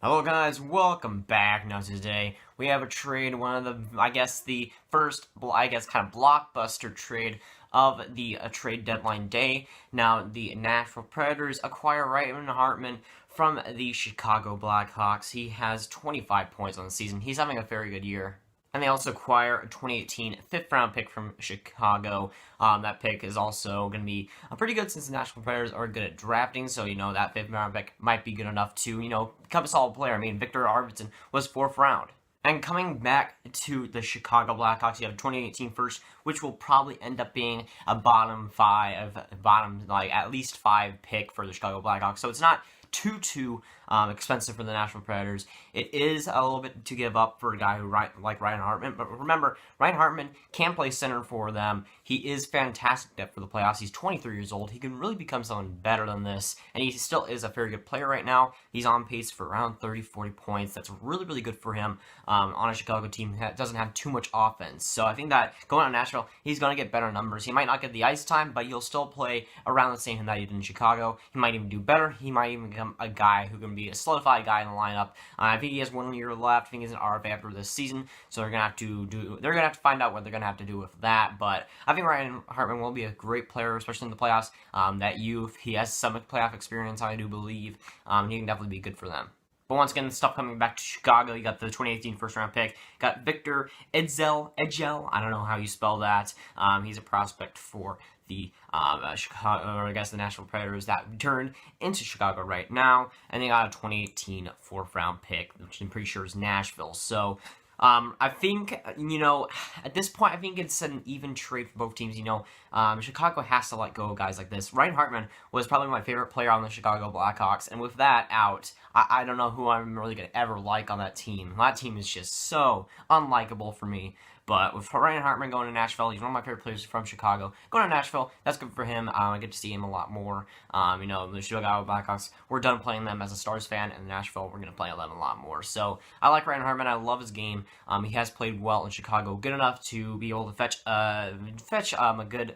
Hello guys, welcome back. Now today we have a trade, one of the first, kind of blockbuster trade of the trade deadline day. Now the Nashville Predators acquire Hartman from the Chicago Blackhawks. He has 25 points on the season. He's having a very good year. And they also acquire a 2018 fifth-round pick from Chicago. That pick is also going to be pretty good since the Nashville Predators are good at drafting. So, that fifth-round pick might be good enough to, become a solid player. I mean, Victor Arvidsson was fourth round. And coming back to the Chicago Blackhawks, you have a 2018 first, which will probably end up being a at least five pick for the Chicago Blackhawks. So it's not too expensive for the Nashville Predators. It is a little bit to give up for a guy like Ryan Hartman, but remember, Ryan Hartman can play center for them. He is fantastic for the playoffs. He's 23 years old. He can really become someone better than this, and he still is a very good player right now. He's on pace for around 30-40 points. That's really good for him on a Chicago team that doesn't have too much offense. So I think that going on Nashville, he's going to get better numbers. He might not get the ice time, but he'll still play around the same that he did in Chicago. He might even do better. He might even become a guy who can be a solidified guy in the lineup. I think he has 1 year left. I think he's an RFA after this season, so they're gonna have to find out what they're gonna have to do with that. But I think Ryan Hartman will be a great player, especially in the playoffs. That youth, he has some playoff experience, I do believe. He can definitely be good for them. But once again, stuff coming back to Chicago. You got the 2018 first-round pick. Got Victor Ejdsell. I don't know how you spell that. He's a prospect for the the Nashville Predators that turned into Chicago right now. And they got a 2018 fourth-round pick, which I'm pretty sure is Nashville. So I think, at this point, I think it's an even trade for both teams. Chicago has to let go of guys like this. Ryan Hartman was probably my favorite player on the Chicago Blackhawks, and with that out, I don't know who I'm really going to ever like on that team. That team is just so unlikable for me. But with Ryan Hartman going to Nashville, he's one of my favorite players from Chicago. Going to Nashville, that's good for him. I get to see him a lot more. The Chicago Blackhawks, we're done playing them as a Stars fan, and Nashville, we're going to play them a lot more. So I like Ryan Hartman. I love his game. He has played well in Chicago, good enough to be able to fetch a good,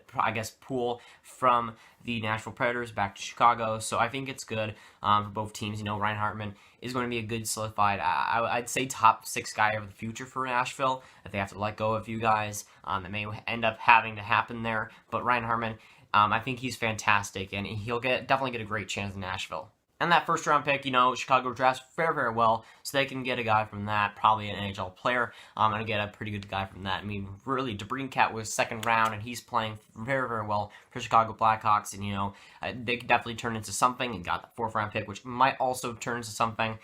pool from the Nashville Predators back to Chicago. So I think it's good for both teams. Ryan Hartman is going to be a good solidified, I'd say top 6 guy of the future for Nashville. If they have to let go of a few guys, that may end up having to happen there. But Ryan Hartman, I think he's fantastic, and he'll definitely get a great chance in Nashville. And that first-round pick, Chicago drafts very well, so they can get a guy from that, probably an NHL player, and get a pretty good guy from that. I mean, really, DeBrincat was second round, and he's playing very well for Chicago Blackhawks, and, they could definitely turn into something, and got the fourth-round pick, which might also turn into something.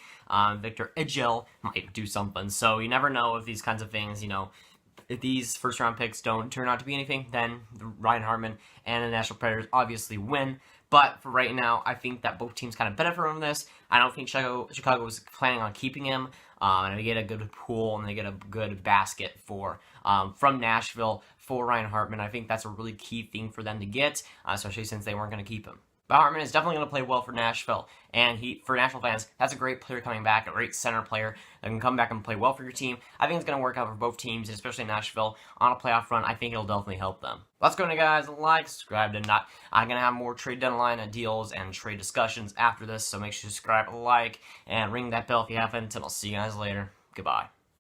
Victor Ejdsell might do something, so you never know if these kinds of things, if these first-round picks don't turn out to be anything, then Ryan Hartman and the Nashville Predators obviously win. But for right now, I think that both teams kind of benefit from this. I don't think Chicago was planning on keeping him. And they get a good pool, and they get a good basket from Nashville for Ryan Hartman. I think that's a really key thing for them to get, especially since they weren't going to keep him. But Hartman is definitely going to play well for Nashville. And for Nashville fans, that's a great player coming back, a great center player that can come back and play well for your team. I think it's going to work out for both teams, especially Nashville on a playoff run. I think it'll definitely help them. Let's go, guys. Like, subscribe, and not. I'm going to have more trade deadline and deals and trade discussions after this, so make sure to subscribe, like, and ring that bell if you haven't. And I'll see you guys later. Goodbye.